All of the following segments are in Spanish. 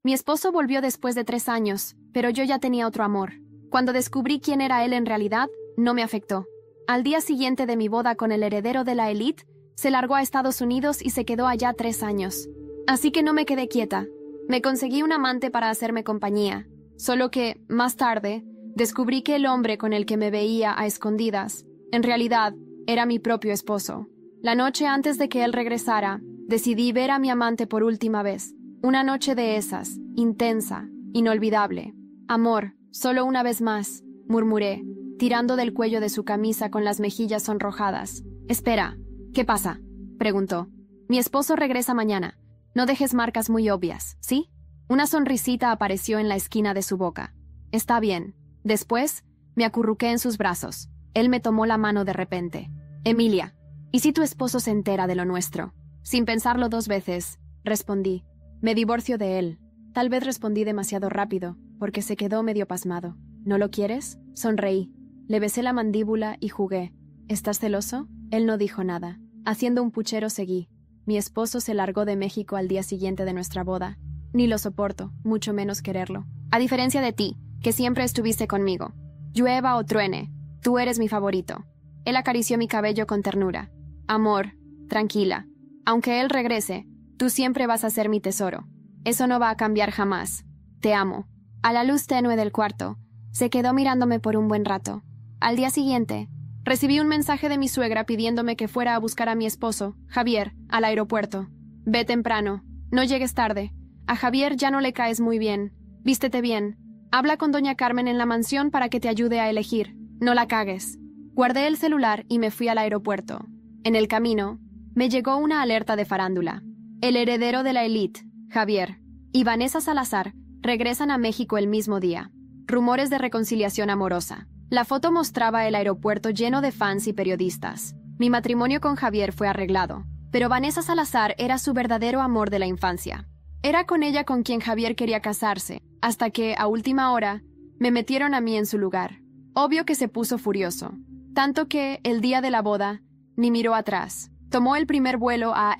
Mi esposo volvió después de 3 años, pero yo ya tenía otro amor. Cuando descubrí quién era él en realidad, no me afectó. Al día siguiente de mi boda con el heredero de la élite, se largó a Estados Unidos y se quedó allá 3 años. Así que no me quedé quieta. Me conseguí un amante para hacerme compañía. Solo que, más tarde, descubrí que el hombre con el que me veía a escondidas, en realidad, era mi propio esposo. La noche antes de que él regresara, decidí ver a mi amante por última vez. Una noche de esas, intensa, inolvidable. Amor, solo una vez más, murmuré, tirando del cuello de su camisa con las mejillas sonrojadas. Espera, ¿qué pasa?, preguntó. Mi esposo regresa mañana. No dejes marcas muy obvias, ¿sí? Una sonrisita apareció en la esquina de su boca. Está bien. Después, me acurruqué en sus brazos. Él me tomó la mano de repente. Emilia, ¿y si tu esposo se entera de lo nuestro? Sin pensarlo 2 veces, respondí. Me divorcio de él. Tal vez respondí demasiado rápido, porque se quedó medio pasmado. ¿No lo quieres? Sonreí. Le besé la mandíbula y jugué. ¿Estás celoso? Él no dijo nada. Haciendo un puchero seguí. Mi esposo se largó de México al día siguiente de nuestra boda. Ni lo soporto, mucho menos quererlo. A diferencia de ti, que siempre estuviste conmigo. Llueva o truene, tú eres mi favorito. Él acarició mi cabello con ternura. Amor, tranquila. Aunque él regrese, tú siempre vas a ser mi tesoro. Eso no va a cambiar jamás. Te amo. A la luz tenue del cuarto, se quedó mirándome por un buen rato. Al día siguiente, recibí un mensaje de mi suegra pidiéndome que fuera a buscar a mi esposo, Javier, al aeropuerto. Ve temprano. No llegues tarde. A Javier ya no le caes muy bien. Vístete bien. Habla con doña Carmen en la mansión para que te ayude a elegir. No la cagues. Guardé el celular y me fui al aeropuerto. En el camino, me llegó una alerta de farándula. El heredero de la élite, Javier, y Vanessa Salazar regresan a México el mismo día. Rumores de reconciliación amorosa. La foto mostraba el aeropuerto lleno de fans y periodistas. Mi matrimonio con Javier fue arreglado, pero Vanessa Salazar era su verdadero amor de la infancia. Era con ella con quien Javier quería casarse, hasta que, a última hora, me metieron a mí en su lugar. Obvio que se puso furioso, tanto que, el día de la boda, ni miró atrás. Tomó el primer vuelo a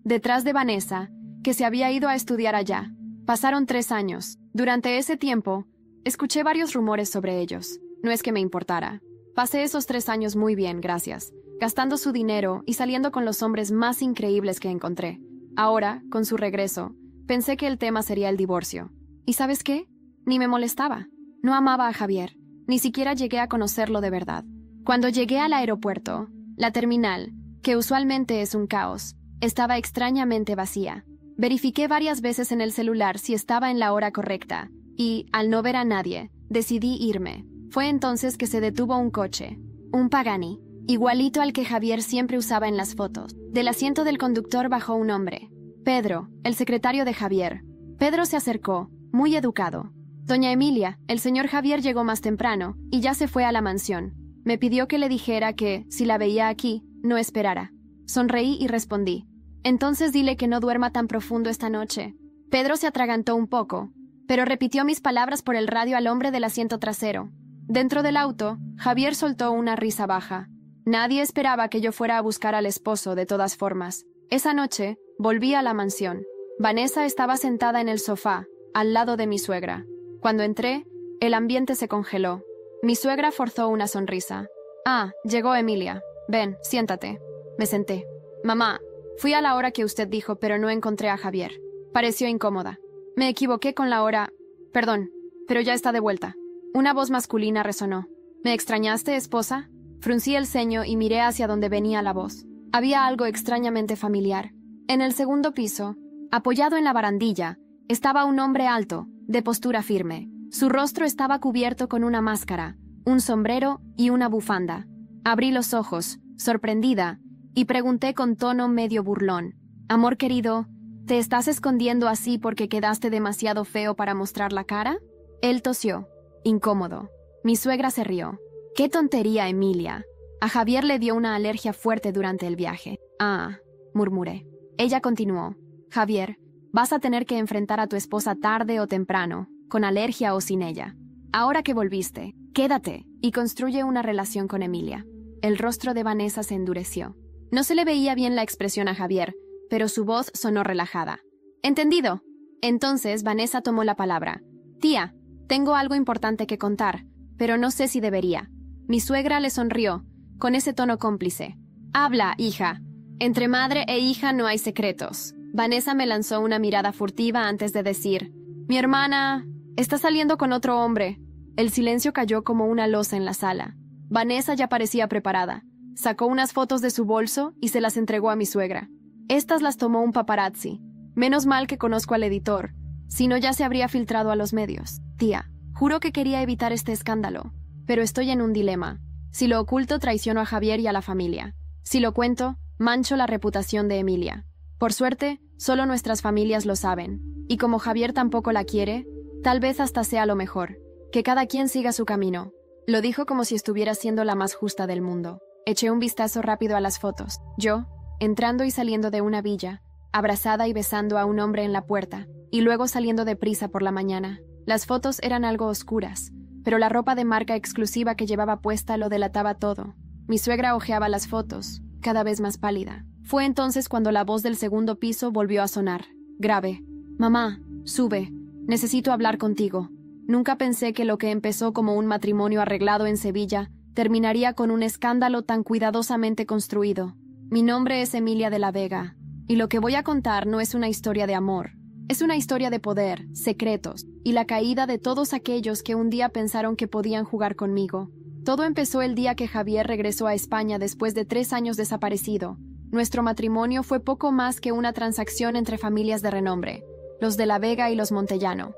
detrás de Vanessa, que se había ido a estudiar allá. Pasaron 3 años. Durante ese tiempo, escuché varios rumores sobre ellos. No es que me importara. Pasé esos 3 años muy bien, gracias, gastando su dinero y saliendo con los hombres más increíbles que encontré. Ahora, con su regreso, pensé que el tema sería el divorcio. ¿Y sabes qué? Ni me molestaba. No amaba a Javier. Ni siquiera llegué a conocerlo de verdad. Cuando llegué al aeropuerto, la terminal, que usualmente es un caos, estaba extrañamente vacía. Verifiqué varias veces en el celular si estaba en la hora correcta, y, al no ver a nadie, decidí irme. Fue entonces que se detuvo un coche, un Pagani, igualito al que Javier siempre usaba en las fotos. Del asiento del conductor bajó un hombre. Pedro, el secretario de Javier. Pedro se acercó, muy educado. Doña Emilia, el señor Javier llegó más temprano, y ya se fue a la mansión. Me pidió que le dijera que, si la veía aquí, no esperara. Sonreí y respondí. Entonces dile que no duerma tan profundo esta noche. Pedro se atragantó un poco, pero repitió mis palabras por el radio al hombre del asiento trasero. Dentro del auto, Javier soltó una risa baja. Nadie esperaba que yo fuera a buscar al esposo de todas formas. Esa noche, volví a la mansión. Vanessa estaba sentada en el sofá, al lado de mi suegra. Cuando entré, el ambiente se congeló. Mi suegra forzó una sonrisa. Ah, llegó Emilia. Ven, siéntate. Me senté. Mamá, fui a la hora que usted dijo, pero no encontré a Javier. Pareció incómoda. Me equivoqué con la hora. Perdón, pero ya está de vuelta. Una voz masculina resonó. ¿Me extrañaste, esposa? Fruncí el ceño y miré hacia donde venía la voz. Había algo extrañamente familiar. En el segundo piso, apoyado en la barandilla, estaba un hombre alto, de postura firme. Su rostro estaba cubierto con una máscara, un sombrero y una bufanda. Abrí los ojos, sorprendida, y pregunté con tono medio burlón. Amor querido, ¿te estás escondiendo así porque quedaste demasiado feo para mostrar la cara? Él tosió, incómodo. Mi suegra se rió. ¡Qué tontería, Emilia! A Javier le dio una alergia fuerte durante el viaje. Ah, murmuré. Ella continuó. Javier, vas a tener que enfrentar a tu esposa tarde o temprano, con alergia o sin ella. Ahora que volviste, quédate y construye una relación con Emilia. El rostro de Vanessa se endureció. No se le veía bien la expresión a Javier, pero su voz sonó relajada. Entendido. Entonces Vanessa tomó la palabra. Tía, tengo algo importante que contar, pero no sé si debería. Mi suegra le sonrió, con ese tono cómplice. Habla, hija. Entre madre e hija no hay secretos. Vanessa me lanzó una mirada furtiva antes de decir, mi hermana está saliendo con otro hombre. El silencio cayó como una losa en la sala. Vanessa ya parecía preparada. Sacó unas fotos de su bolso y se las entregó a mi suegra. Estas las tomó un paparazzi. Menos mal que conozco al editor. Si no, ya se habría filtrado a los medios. Tía, juro que quería evitar este escándalo. Pero estoy en un dilema. Si lo oculto, traiciono a Javier y a la familia. Si lo cuento, mancho la reputación de Emilia. Por suerte, solo nuestras familias lo saben. Y como Javier tampoco la quiere, tal vez hasta sea lo mejor. Que cada quien siga su camino. Lo dijo como si estuviera siendo la más justa del mundo. Eché un vistazo rápido a las fotos. Yo, entrando y saliendo de una villa, abrazada y besando a un hombre en la puerta, y luego saliendo deprisa por la mañana. Las fotos eran algo oscuras, pero la ropa de marca exclusiva que llevaba puesta lo delataba todo. Mi suegra hojeaba las fotos, cada vez más pálida. Fue entonces cuando la voz del segundo piso volvió a sonar, grave. Mamá, sube, necesito hablar contigo. Nunca pensé que lo que empezó como un matrimonio arreglado en Sevilla terminaría con un escándalo tan cuidadosamente construido. Mi nombre es Emilia de la Vega, y lo que voy a contar no es una historia de amor. Es una historia de poder, secretos, y la caída de todos aquellos que un día pensaron que podían jugar conmigo. Todo empezó el día que Javier regresó a España después de 3 años desaparecido. Nuestro matrimonio fue poco más que una transacción entre familias de renombre, los de la Vega y los Montellano.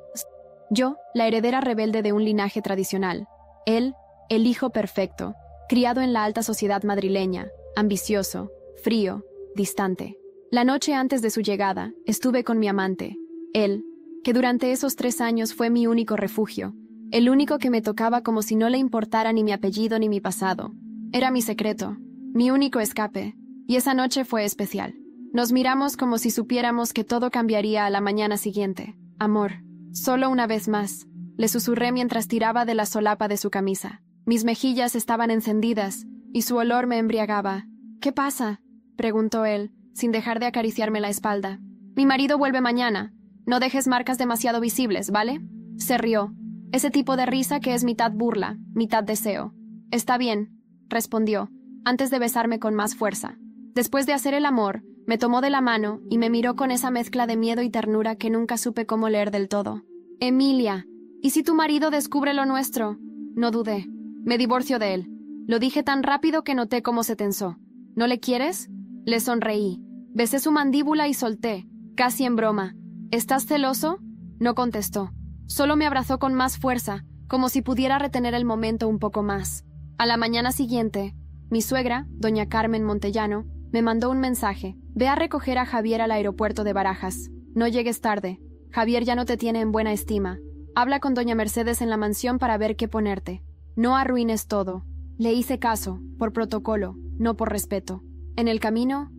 Yo, la heredera rebelde de un linaje tradicional. Él, el hijo perfecto, criado en la alta sociedad madrileña, ambicioso, frío, distante. La noche antes de su llegada, estuve con mi amante, él, que durante esos 3 años fue mi único refugio, el único que me tocaba como si no le importara ni mi apellido ni mi pasado. Era mi secreto, mi único escape, y esa noche fue especial. Nos miramos como si supiéramos que todo cambiaría a la mañana siguiente. Amor, solo una vez más, le susurré mientras tiraba de la solapa de su camisa. Mis mejillas estaban encendidas, y su olor me embriagaba. ¿Qué pasa?, preguntó él, sin dejar de acariciarme la espalda. Mi marido vuelve mañana. No dejes marcas demasiado visibles, ¿vale? Se rió. Ese tipo de risa que es mitad burla, mitad deseo. Está bien, respondió, antes de besarme con más fuerza. Después de hacer el amor, me tomó de la mano y me miró con esa mezcla de miedo y ternura que nunca supe cómo leer del todo. Emilia, ¿y si tu marido descubre lo nuestro? No dudé. Me divorcio de él. Lo dije tan rápido que noté cómo se tensó. ¿No le quieres? Le sonreí. Besé su mandíbula y solté, casi en broma. ¿Estás celoso? No contestó. Solo me abrazó con más fuerza, como si pudiera retener el momento un poco más. A la mañana siguiente, mi suegra, doña Carmen Montellano, me mandó un mensaje. Ve a recoger a Javier al aeropuerto de Barajas. No llegues tarde. Javier ya no te tiene en buena estima. Habla con doña Mercedes en la mansión para ver qué ponerte. No arruines todo. Le hice caso, por protocolo, no por respeto. En el camino,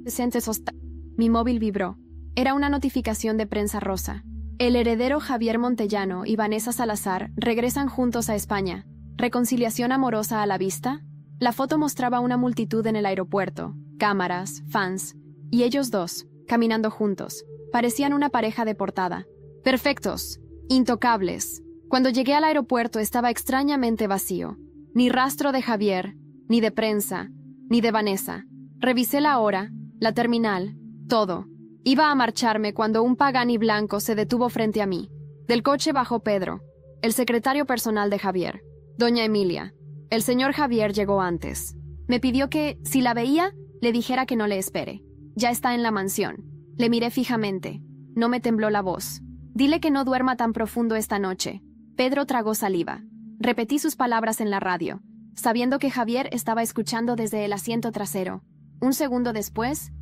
mi móvil vibró. Era una notificación de Prensa Rosa. El heredero Javier Montellano y Vanessa Salazar regresan juntos a España. ¿Reconciliación amorosa a la vista? La foto mostraba una multitud en el aeropuerto, cámaras, fans, y ellos dos, caminando juntos. Parecían una pareja de portada. Perfectos, intocables. Cuando llegué al aeropuerto estaba extrañamente vacío. Ni rastro de Javier, ni de prensa, ni de Vanessa. Revisé la hora, la terminal, todo. Iba a marcharme cuando un Pagani blanco se detuvo frente a mí. Del coche bajó Pedro, el secretario personal de Javier. Doña Emilia. El señor Javier llegó antes. Me pidió que, si la veía, le dijera que no le espere. Ya está en la mansión. Le miré fijamente. No me tembló la voz. Dile que no duerma tan profundo esta noche. Pedro tragó saliva. Repetí sus palabras en la radio, sabiendo que Javier estaba escuchando desde el asiento trasero. Un segundo después,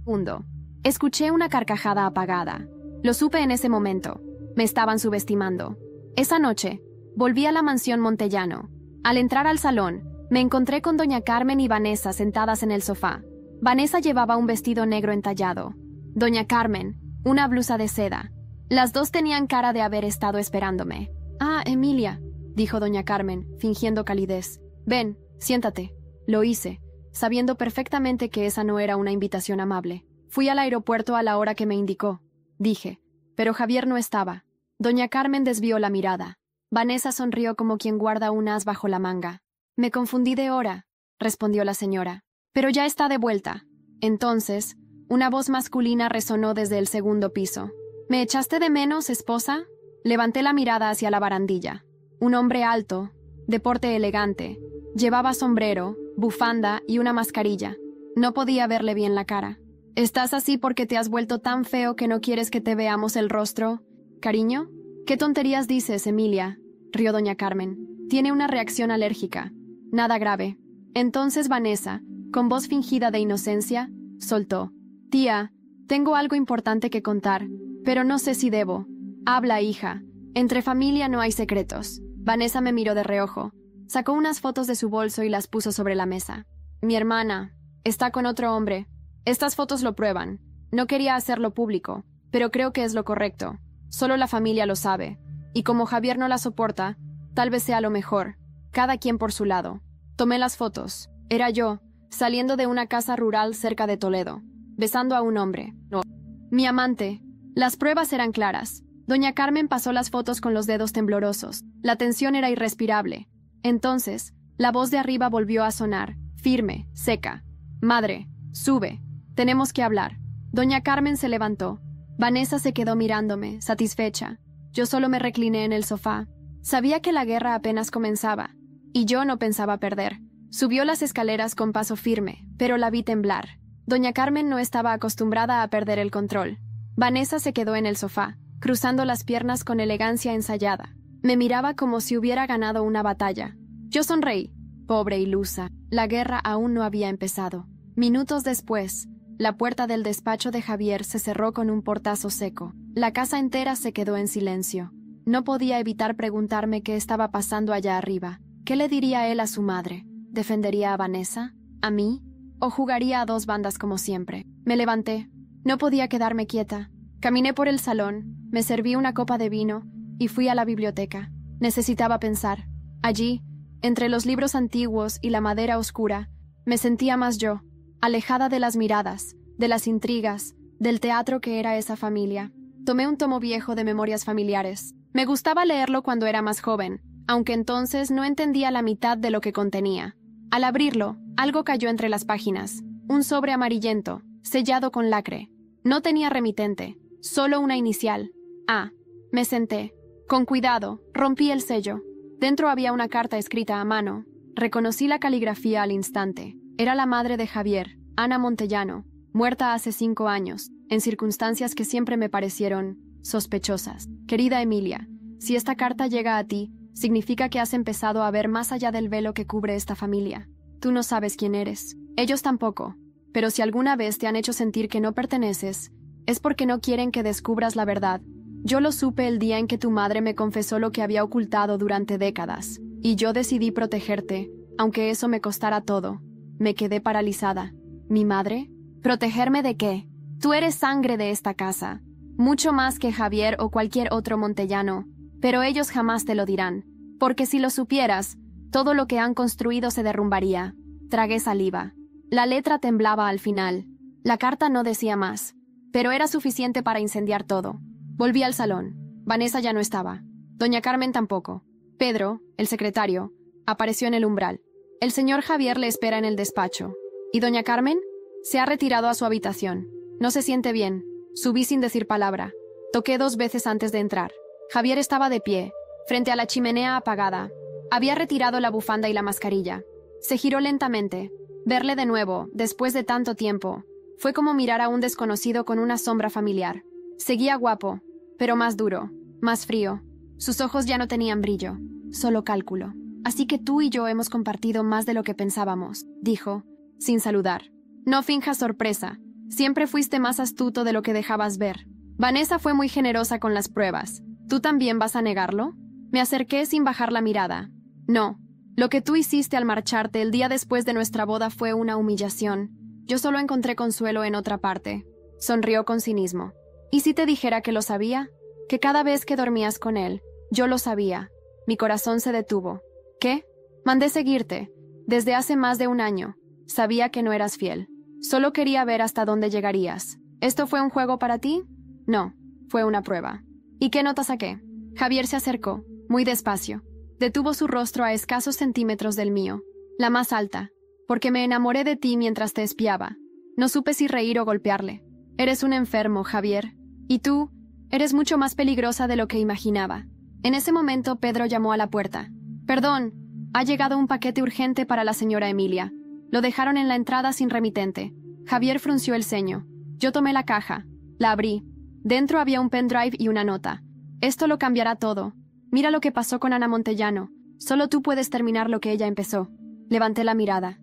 escuché una carcajada apagada. Lo supe en ese momento. Me estaban subestimando. Esa noche, volví a la mansión Montellano. Al entrar al salón, me encontré con doña Carmen y Vanessa sentadas en el sofá. Vanessa llevaba un vestido negro entallado. Doña Carmen, una blusa de seda. Las dos tenían cara de haber estado esperándome. «Ah, Emilia», dijo doña Carmen, fingiendo calidez. «Ven, siéntate». Lo hice, sabiendo perfectamente que esa no era una invitación amable. Fui al aeropuerto a la hora que me indicó, dije, pero Javier no estaba. Doña Carmen desvió la mirada. Vanessa sonrió como quien guarda un as bajo la manga. Me confundí de hora, respondió la señora. Pero ya está de vuelta. Entonces, una voz masculina resonó desde el segundo piso. ¿Me echaste de menos, esposa? Levanté la mirada hacia la barandilla. Un hombre alto, de porte elegante, llevaba sombrero, bufanda y una mascarilla. No podía verle bien la cara. ¿Estás así porque te has vuelto tan feo que no quieres que te veamos el rostro? ¿Cariño? ¿Qué tonterías dices, Emilia?, rió doña Carmen. Tiene una reacción alérgica. Nada grave. Entonces Vanessa, con voz fingida de inocencia, soltó. Tía, tengo algo importante que contar, pero no sé si debo. Habla, hija. Entre familia no hay secretos. Vanessa me miró de reojo. Sacó unas fotos de su bolso y las puso sobre la mesa. Mi hermana está con otro hombre. Estas fotos lo prueban. No quería hacerlo público, pero creo que es lo correcto. Solo la familia lo sabe. Y como Javier no la soporta, tal vez sea lo mejor. Cada quien por su lado. Tomé las fotos. Era yo, saliendo de una casa rural cerca de Toledo, besando a un hombre. No. Mi amante. Las pruebas eran claras. Doña Carmen pasó las fotos con los dedos temblorosos. La tensión era irrespirable. Entonces, la voz de arriba volvió a sonar, firme, seca. Madre, sube. Tenemos que hablar. Doña Carmen se levantó. Vanessa se quedó mirándome, satisfecha. Yo solo me recliné en el sofá. Sabía que la guerra apenas comenzaba, y yo no pensaba perder. Subió las escaleras con paso firme, pero la vi temblar. Doña Carmen no estaba acostumbrada a perder el control. Vanessa se quedó en el sofá, cruzando las piernas con elegancia ensayada. Me miraba como si hubiera ganado una batalla. Yo sonreí. Pobre ilusa. La guerra aún no había empezado. Minutos después, la puerta del despacho de Javier se cerró con un portazo seco. La casa entera se quedó en silencio. No podía evitar preguntarme qué estaba pasando allá arriba. ¿Qué le diría él a su madre? ¿Defendería a Vanessa? ¿A mí? ¿O jugaría a dos bandas como siempre? Me levanté. No podía quedarme quieta. Caminé por el salón, me serví una copa de vino y fui a la biblioteca. Necesitaba pensar. Allí, entre los libros antiguos y la madera oscura, me sentía más yo, alejada de las miradas, de las intrigas, del teatro que era esa familia. Tomé un tomo viejo de memorias familiares. Me gustaba leerlo cuando era más joven, aunque entonces no entendía la mitad de lo que contenía. Al abrirlo, algo cayó entre las páginas. Un sobre amarillento, sellado con lacre. No tenía remitente, solo una inicial. A. Me senté. Con cuidado, rompí el sello. Dentro había una carta escrita a mano. Reconocí la caligrafía al instante. Era la madre de Javier, Ana Montellano, muerta hace 5 años, en circunstancias que siempre me parecieron sospechosas. Querida Emilia, si esta carta llega a ti, significa que has empezado a ver más allá del velo que cubre esta familia. Tú no sabes quién eres. Ellos tampoco. Pero si alguna vez te han hecho sentir que no perteneces, es porque no quieren que descubras la verdad. Yo lo supe el día en que tu madre me confesó lo que había ocultado durante décadas, y yo decidí protegerte, aunque eso me costara todo. Me quedé paralizada. ¿Mi madre? ¿Protegerme de qué? Tú eres sangre de esta casa, mucho más que Javier o cualquier otro montellano, pero ellos jamás te lo dirán, porque si lo supieras, todo lo que han construido se derrumbaría. Tragué saliva. La letra temblaba al final. La carta no decía más, pero era suficiente para incendiar todo. Volví al salón. Vanessa ya no estaba. Doña Carmen tampoco. Pedro, el secretario, apareció en el umbral. El señor Javier le espera en el despacho. ¿Y doña Carmen? Se ha retirado a su habitación. No se siente bien. Subí sin decir palabra. Toqué 2 veces antes de entrar. Javier estaba de pie, frente a la chimenea apagada. Había retirado la bufanda y la mascarilla. Se giró lentamente. Verle de nuevo, después de tanto tiempo, fue como mirar a un desconocido con una sombra familiar. Seguía guapo, pero más duro, más frío. Sus ojos ya no tenían brillo, solo cálculo. Así que tú y yo hemos compartido más de lo que pensábamos, dijo, sin saludar. No finjas sorpresa. Siempre fuiste más astuto de lo que dejabas ver. Vanessa fue muy generosa con las pruebas. ¿Tú también vas a negarlo? Me acerqué sin bajar la mirada. No. Lo que tú hiciste al marcharte el día después de nuestra boda fue una humillación. Yo solo encontré consuelo en otra parte. Sonrió con cinismo. ¿Y si te dijera que lo sabía? Que cada vez que dormías con él, yo lo sabía. Mi corazón se detuvo. ¿Qué? Mandé seguirte. Desde hace más de 1 año. Sabía que no eras fiel. Solo quería ver hasta dónde llegarías. ¿Esto fue un juego para ti? No, fue una prueba. ¿Y qué nota saqué? Javier se acercó, muy despacio. Detuvo su rostro a escasos centímetros del mío, la más alta, porque me enamoré de ti mientras te espiaba. No supe si reír o golpearle. Eres un enfermo, Javier. Y tú, eres mucho más peligrosa de lo que imaginaba. En ese momento Pedro llamó a la puerta. Perdón, ha llegado un paquete urgente para la señora Emilia. Lo dejaron en la entrada sin remitente. Javier frunció el ceño. Yo tomé la caja. La abrí. Dentro había un pendrive y una nota. Esto lo cambiará todo. Mira lo que pasó con Ana Montellano. Solo tú puedes terminar lo que ella empezó. Levanté la mirada.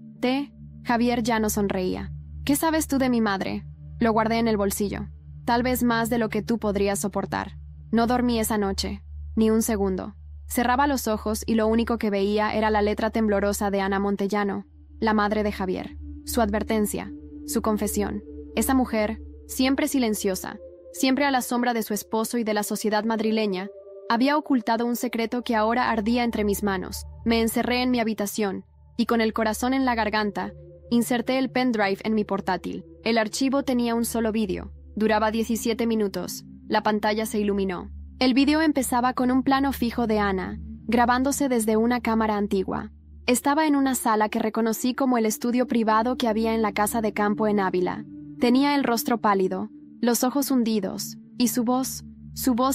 Javier ya no sonreía. ¿Qué sabes tú de mi madre? Lo guardé en el bolsillo. Tal vez más de lo que tú podrías soportar. No dormí esa noche. Ni un segundo. Cerraba los ojos y lo único que veía era la letra temblorosa de Ana Montellano, la madre de Javier. Su advertencia. Su confesión. Esa mujer, siempre silenciosa, siempre a la sombra de su esposo y de la sociedad madrileña, había ocultado un secreto que ahora ardía entre mis manos. Me encerré en mi habitación y con el corazón en la garganta, inserté el pendrive en mi portátil. El archivo tenía un solo vídeo. Duraba 17 minutos. La pantalla se iluminó. El vídeo empezaba con un plano fijo de Ana, grabándose desde una cámara antigua. Estaba en una sala que reconocí como el estudio privado que había en la casa de campo en Ávila. Tenía el rostro pálido, los ojos hundidos, y su voz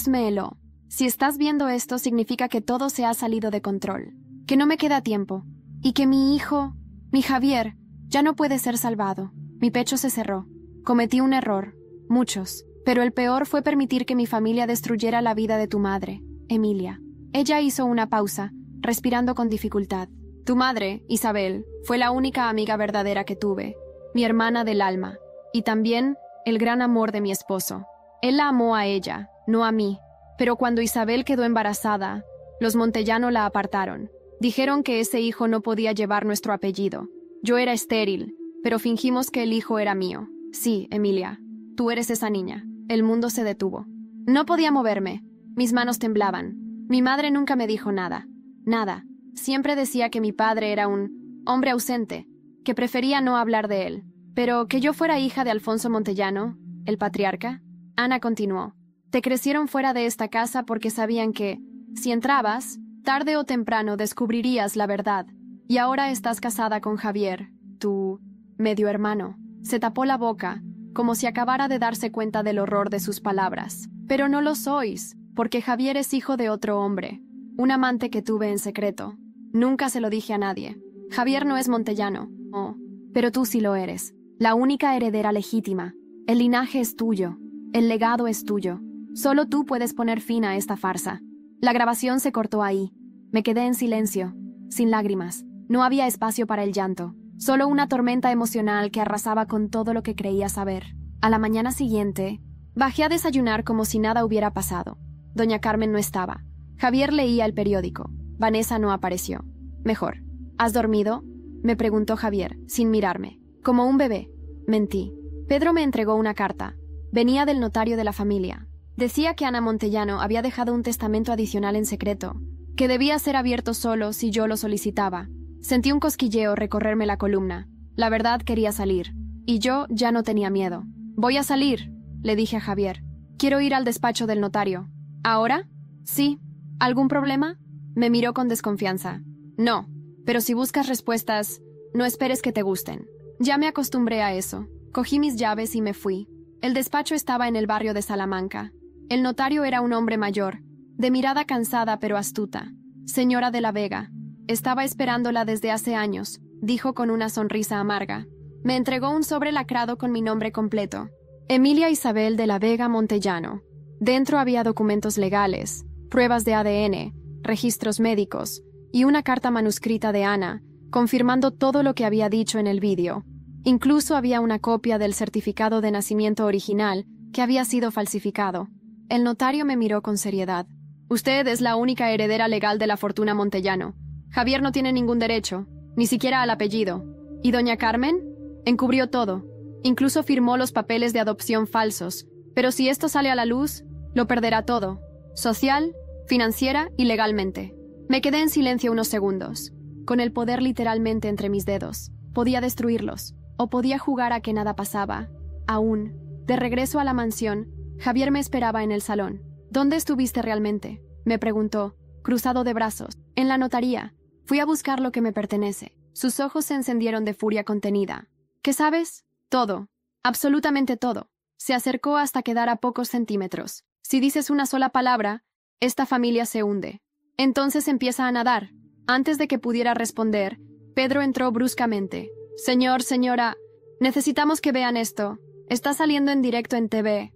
me heló. Si estás viendo esto, significa que todo se ha salido de control, que no me queda tiempo, y que mi hijo, mi Javier, ya no puede ser salvado. Mi pecho se cerró. Cometí un error, muchos, pero el peor fue permitir que mi familia destruyera la vida de tu madre, Emilia. Ella hizo una pausa, respirando con dificultad. Tu madre, Isabel, fue la única amiga verdadera que tuve, mi hermana del alma, y también el gran amor de mi esposo. Él la amó a ella, no a mí, pero cuando Isabel quedó embarazada, los Montellano la apartaron. Dijeron que ese hijo no podía llevar nuestro apellido. Yo era estéril, pero fingimos que el hijo era mío. Sí, Emilia, tú eres esa niña. El mundo se detuvo. No podía moverme. Mis manos temblaban. Mi madre nunca me dijo nada. Nada. Siempre decía que mi padre era un hombre ausente, que prefería no hablar de él. Pero que yo fuera hija de Alfonso Montellano, el patriarca. Ana continuó. Te crecieron fuera de esta casa porque sabían que, si entrabas, tarde o temprano descubrirías la verdad. Y ahora estás casada con Javier, tu medio hermano. Se tapó la boca, como si acabara de darse cuenta del horror de sus palabras. Pero no lo sois, porque Javier es hijo de otro hombre, un amante que tuve en secreto. Nunca se lo dije a nadie. Javier no es Montellano. Oh, pero tú sí lo eres. La única heredera legítima. El linaje es tuyo. El legado es tuyo. Solo tú puedes poner fin a esta farsa. La grabación se cortó ahí. Me quedé en silencio, sin lágrimas. No había espacio para el llanto. Solo una tormenta emocional que arrasaba con todo lo que creía saber. A la mañana siguiente, bajé a desayunar como si nada hubiera pasado. Doña Carmen no estaba. Javier leía el periódico. Vanessa no apareció. Mejor. ¿Has dormido? Me preguntó Javier, sin mirarme. Como un bebé. Mentí. Pedro me entregó una carta. Venía del notario de la familia. Decía que Ana Montellano había dejado un testamento adicional en secreto, que debía ser abierto solo si yo lo solicitaba. Sentí un cosquilleo recorrerme la columna. La verdad quería salir. Y yo ya no tenía miedo. «Voy a salir», le dije a Javier. «Quiero ir al despacho del notario». «¿Ahora?» «Sí». ¿Algún problema?» Me miró con desconfianza. «No, pero si buscas respuestas, no esperes que te gusten». Ya me acostumbré a eso. Cogí mis llaves y me fui. El despacho estaba en el barrio de Salamanca. El notario era un hombre mayor, de mirada cansada pero astuta. «Señora de la Vega». Estaba esperándola desde hace años, dijo con una sonrisa amarga. Me entregó un sobre lacrado con mi nombre completo. Emilia Isabel de la Vega Montellano. Dentro había documentos legales, pruebas de ADN, registros médicos y una carta manuscrita de Ana, confirmando todo lo que había dicho en el vídeo. Incluso había una copia del certificado de nacimiento original que había sido falsificado. El notario me miró con seriedad. Usted es la única heredera legal de la fortuna Montellano. Javier no tiene ningún derecho, ni siquiera al apellido. ¿Y doña Carmen? Encubrió todo. Incluso firmó los papeles de adopción falsos. Pero si esto sale a la luz, lo perderá todo. Social, financiera y legalmente. Me quedé en silencio unos segundos. Con el poder literalmente entre mis dedos. Podía destruirlos. O podía jugar a que nada pasaba. Aún. De regreso a la mansión, Javier me esperaba en el salón. ¿Dónde estuviste realmente? Me preguntó, cruzado de brazos. En la notaría. Fui a buscar lo que me pertenece. Sus ojos se encendieron de furia contenida. ¿Qué sabes? Todo. Absolutamente todo. Se acercó hasta quedar a pocos centímetros. Si dices una sola palabra, esta familia se hunde. Entonces empieza a nadar. Antes de que pudiera responder, Pedro entró bruscamente. Señor, señora, necesitamos que vean esto. Está saliendo en directo en TV.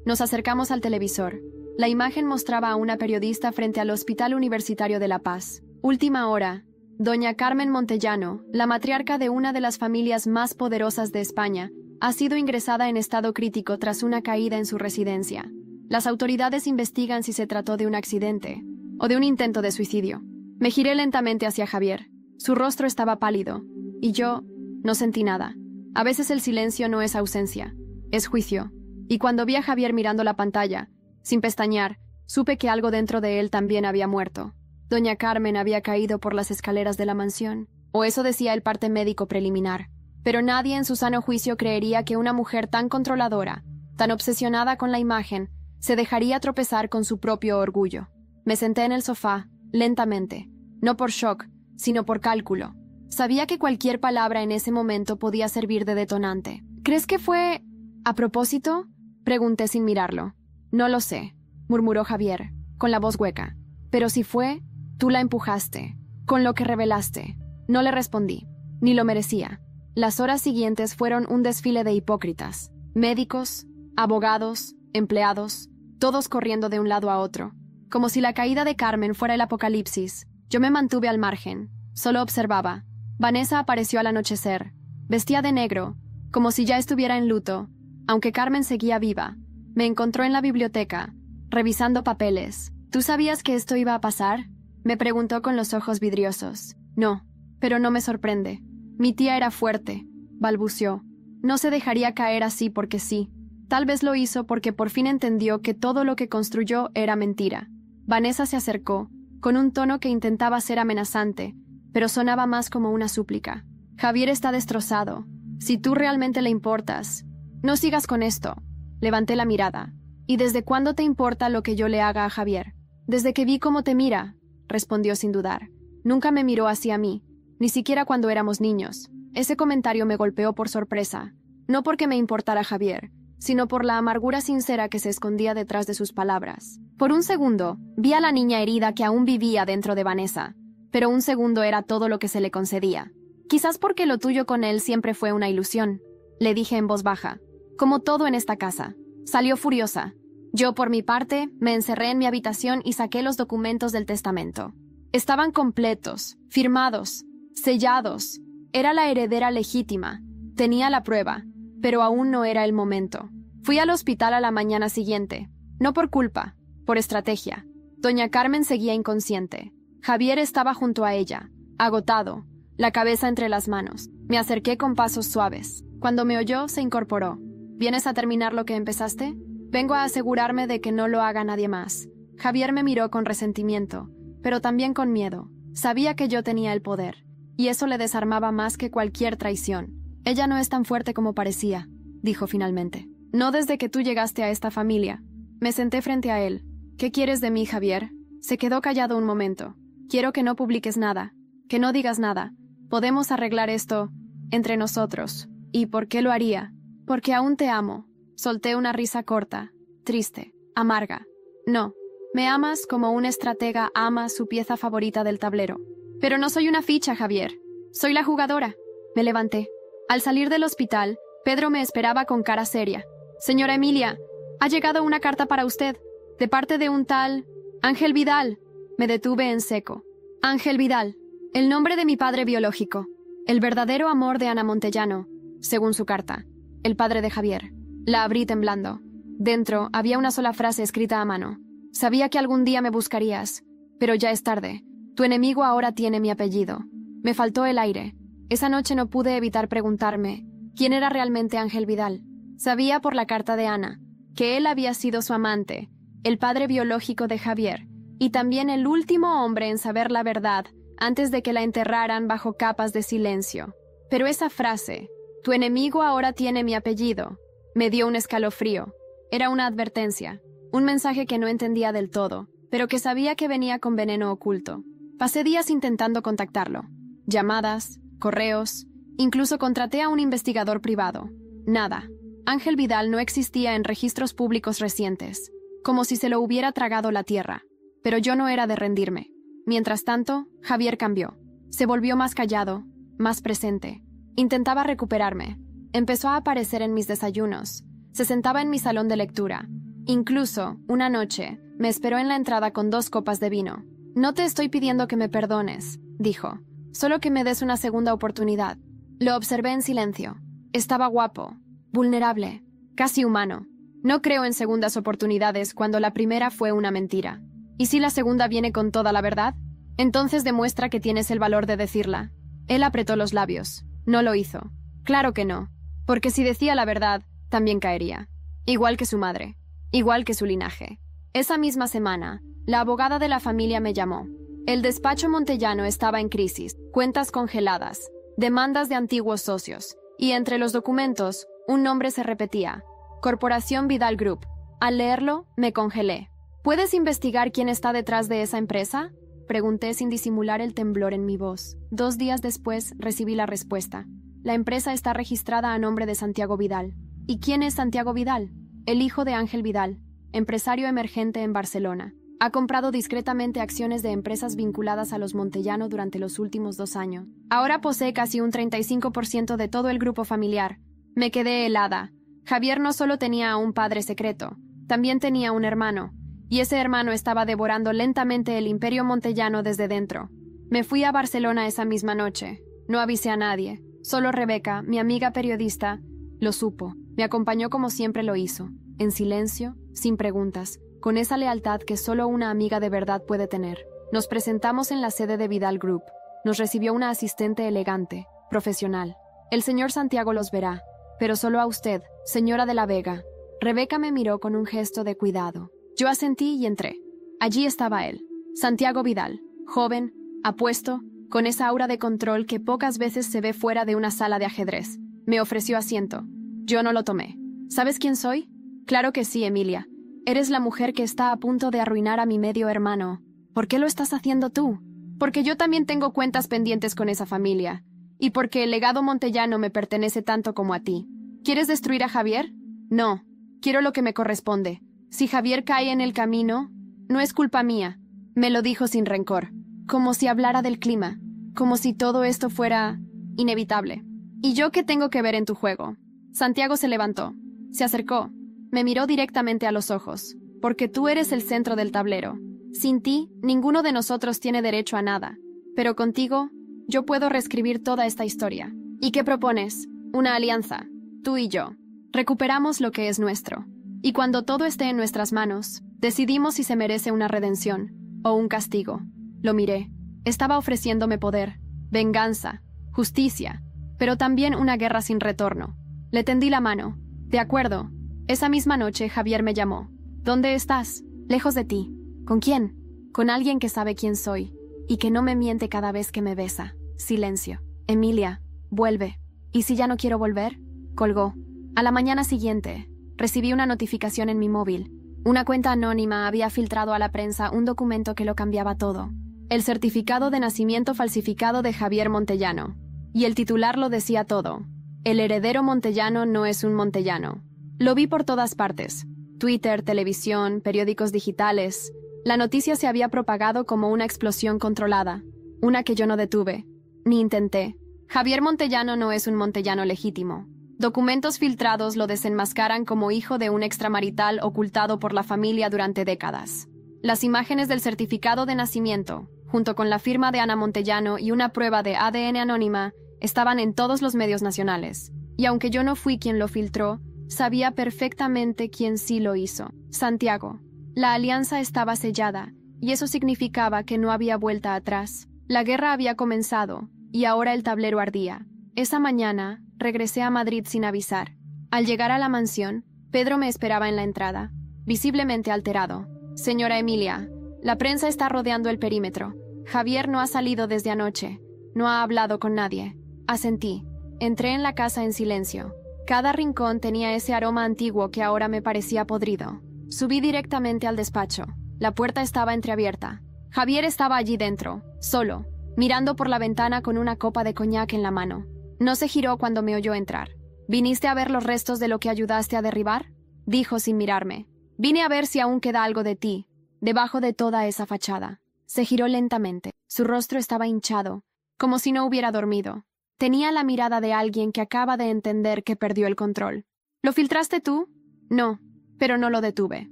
Nos acercamos al televisor. La imagen mostraba a una periodista frente al Hospital Universitario de La Paz. Última hora. Doña Carmen Montellano, la matriarca de una de las familias más poderosas de España, ha sido ingresada en estado crítico tras una caída en su residencia. Las autoridades investigan si se trató de un accidente o de un intento de suicidio. Me giré lentamente hacia Javier. Su rostro estaba pálido, y yo no sentí nada. A veces el silencio no es ausencia, es juicio. Y cuando vi a Javier mirando la pantalla, sin pestañear, supe que algo dentro de él también había muerto. Doña Carmen había caído por las escaleras de la mansión, o eso decía el parte médico preliminar. Pero nadie en su sano juicio creería que una mujer tan controladora, tan obsesionada con la imagen, se dejaría tropezar con su propio orgullo. Me senté en el sofá, lentamente, no por shock, sino por cálculo. Sabía que cualquier palabra en ese momento podía servir de detonante. ¿Crees que fue a propósito?, pregunté sin mirarlo. No lo sé, murmuró Javier, con la voz hueca. Pero si fue, tú la empujaste, con lo que revelaste. No le respondí, ni lo merecía. Las horas siguientes fueron un desfile de hipócritas. Médicos, abogados, empleados, todos corriendo de un lado a otro. Como si la caída de Carmen fuera el apocalipsis. Yo me mantuve al margen, solo observaba. Vanessa apareció al anochecer. Vestía de negro, como si ya estuviera en luto, aunque Carmen seguía viva. Me encontró en la biblioteca, revisando papeles. ¿Tú sabías que esto iba a pasar?, me preguntó con los ojos vidriosos. No, pero no me sorprende. Mi tía era fuerte, balbuceó. No se dejaría caer así porque sí. Tal vez lo hizo porque por fin entendió que todo lo que construyó era mentira. Vanessa se acercó, con un tono que intentaba ser amenazante, pero sonaba más como una súplica. Javier está destrozado. Si tú realmente le importas, no sigas con esto. Levanté la mirada. ¿Y desde cuándo te importa lo que yo le haga a Javier? Desde que vi cómo te mira, respondió sin dudar. Nunca me miró así a mí, ni siquiera cuando éramos niños. Ese comentario me golpeó por sorpresa, no porque me importara Javier, sino por la amargura sincera que se escondía detrás de sus palabras. Por un segundo, vi a la niña herida que aún vivía dentro de Vanessa, pero un segundo era todo lo que se le concedía. Quizás porque lo tuyo con él siempre fue una ilusión, le dije en voz baja, como todo en esta casa. Salió furiosa. Yo, por mi parte, me encerré en mi habitación y saqué los documentos del testamento. Estaban completos, firmados, sellados. Era la heredera legítima. Tenía la prueba, pero aún no era el momento. Fui al hospital a la mañana siguiente. No por culpa, por estrategia. Doña Carmen seguía inconsciente. Javier estaba junto a ella, agotado, la cabeza entre las manos. Me acerqué con pasos suaves. Cuando me oyó, se incorporó. ¿Vienes a terminar lo que empezaste? Vengo a asegurarme de que no lo haga nadie más. Javier me miró con resentimiento, pero también con miedo. Sabía que yo tenía el poder, y eso le desarmaba más que cualquier traición. Ella no es tan fuerte como parecía, dijo finalmente. No desde que tú llegaste a esta familia. Me senté frente a él. ¿Qué quieres de mí, Javier? Se quedó callado un momento. Quiero que no publiques nada, que no digas nada. Podemos arreglar esto entre nosotros. ¿Y por qué lo haría? Porque aún te amo. Solté una risa corta, triste, amarga. No, me amas como un estratega ama su pieza favorita del tablero. Pero no soy una ficha, Javier. Soy la jugadora. Me levanté. Al salir del hospital, Pedro me esperaba con cara seria. Señora Emilia, ha llegado una carta para usted, de parte de un tal Ángel Vidal. Me detuve en seco. Ángel Vidal, el nombre de mi padre biológico, el verdadero amor de Ana Montellano, según su carta, el padre de Javier. La abrí temblando. Dentro había una sola frase escrita a mano. Sabía que algún día me buscarías, pero ya es tarde. Tu enemigo ahora tiene mi apellido. Me faltó el aire. Esa noche no pude evitar preguntarme quién era realmente Ángel Vidal. Sabía por la carta de Ana que él había sido su amante, el padre biológico de Javier, y también el último hombre en saber la verdad antes de que la enterraran bajo capas de silencio. Pero esa frase, tu enemigo ahora tiene mi apellido, me dio un escalofrío. Era una advertencia, un mensaje que no entendía del todo, pero que sabía que venía con veneno oculto. Pasé días intentando contactarlo. Llamadas, correos, incluso contraté a un investigador privado. Nada. Ángel Vidal no existía en registros públicos recientes, como si se lo hubiera tragado la tierra. Pero yo no era de rendirme. Mientras tanto, Javier cambió. Se volvió más callado, más presente. Intentaba recuperarme. Empezó a aparecer en mis desayunos. Se sentaba en mi salón de lectura. Incluso, una noche, me esperó en la entrada con 2 copas de vino. «No te estoy pidiendo que me perdones», dijo. «Solo que me des una segunda oportunidad». Lo observé en silencio. Estaba guapo, vulnerable, casi humano. No creo en segundas oportunidades cuando la primera fue una mentira. ¿Y si la segunda viene con toda la verdad? Entonces demuestra que tienes el valor de decirla. Él apretó los labios. No lo hizo. Claro que no. Porque si decía la verdad, también caería. Igual que su madre. Igual que su linaje. Esa misma semana, la abogada de la familia me llamó. El despacho Montellano estaba en crisis, cuentas congeladas, demandas de antiguos socios, y entre los documentos, un nombre se repetía: Corporación Vidal Group. Al leerlo, me congelé. ¿Puedes investigar quién está detrás de esa empresa?, pregunté sin disimular el temblor en mi voz. 2 días después, recibí la respuesta. La empresa está registrada a nombre de Santiago Vidal. ¿Y quién es Santiago Vidal? El hijo de Ángel Vidal, empresario emergente en Barcelona. Ha comprado discretamente acciones de empresas vinculadas a los Montellano durante los últimos 2 años. Ahora posee casi un 35% de todo el grupo familiar. Me quedé helada. Javier no solo tenía a un padre secreto, también tenía un hermano, y ese hermano estaba devorando lentamente el imperio Montellano desde dentro. Me fui a Barcelona esa misma noche. No avisé a nadie. Solo Rebeca, mi amiga periodista, lo supo. Me acompañó como siempre lo hizo, en silencio, sin preguntas, con esa lealtad que solo una amiga de verdad puede tener. Nos presentamos en la sede de Vidal Group. Nos recibió una asistente elegante, profesional. El señor Santiago los verá, pero solo a usted, señora de la Vega. Rebeca me miró con un gesto de cuidado. Yo asentí y entré. Allí estaba él, Santiago Vidal, joven, apuesto, con esa aura de control que pocas veces se ve fuera de una sala de ajedrez. Me ofreció asiento. Yo no lo tomé. ¿Sabes quién soy? Claro que sí, Emilia. Eres la mujer que está a punto de arruinar a mi medio hermano. ¿Por qué lo estás haciendo tú? Porque yo también tengo cuentas pendientes con esa familia. Y porque el legado Montellano me pertenece tanto como a ti. ¿Quieres destruir a Javier? No. Quiero lo que me corresponde. Si Javier cae en el camino, no es culpa mía. Me lo dijo sin rencor. Como si hablara del clima. Como si todo esto fuera inevitable. ¿Y yo qué tengo que ver en tu juego? Santiago se levantó. Se acercó. Me miró directamente a los ojos. Porque tú eres el centro del tablero. Sin ti, ninguno de nosotros tiene derecho a nada. Pero contigo, yo puedo reescribir toda esta historia. ¿Y qué propones? Una alianza. Tú y yo. Recuperamos lo que es nuestro. Y cuando todo esté en nuestras manos, decidimos si se merece una redención o un castigo. Lo miré. Estaba ofreciéndome poder, venganza, justicia, pero también una guerra sin retorno. Le tendí la mano. De acuerdo. Esa misma noche Javier me llamó. ¿Dónde estás? Lejos de ti. ¿Con quién? Con alguien que sabe quién soy y que no me miente cada vez que me besa. Silencio. Emilia, vuelve. ¿Y si ya no quiero volver? Colgó. A la mañana siguiente, recibí una notificación en mi móvil. Una cuenta anónima había filtrado a la prensa un documento que lo cambiaba todo. El certificado de nacimiento falsificado de Javier Montellano. Y el titular lo decía todo. El heredero Montellano no es un Montellano. Lo vi por todas partes. Twitter, televisión, periódicos digitales. La noticia se había propagado como una explosión controlada. Una que yo no detuve. Ni intenté. Javier Montellano no es un Montellano legítimo. Documentos filtrados lo desenmascaran como hijo de un extramarital ocultado por la familia durante décadas. Las imágenes del certificado de nacimiento, junto con la firma de Ana Montellano y una prueba de ADN anónima, estaban en todos los medios nacionales. Y aunque yo no fui quien lo filtró, sabía perfectamente quién sí lo hizo. Santiago. La alianza estaba sellada, y eso significaba que no había vuelta atrás. La guerra había comenzado, y ahora el tablero ardía. Esa mañana, regresé a Madrid sin avisar. Al llegar a la mansión, Pedro me esperaba en la entrada, visiblemente alterado. Señora Emilia, la prensa está rodeando el perímetro. Javier no ha salido desde anoche. No ha hablado con nadie. Asentí. Entré en la casa en silencio. Cada rincón tenía ese aroma antiguo que ahora me parecía podrido. Subí directamente al despacho. La puerta estaba entreabierta. Javier estaba allí dentro, solo, mirando por la ventana con una copa de coñac en la mano. No se giró cuando me oyó entrar. ¿Viniste a ver los restos de lo que ayudaste a derribar?, dijo sin mirarme. Vine a ver si aún queda algo de ti, debajo de toda esa fachada. Se giró lentamente. Su rostro estaba hinchado, como si no hubiera dormido. Tenía la mirada de alguien que acaba de entender que perdió el control. ¿Lo filtraste tú? No, pero no lo detuve.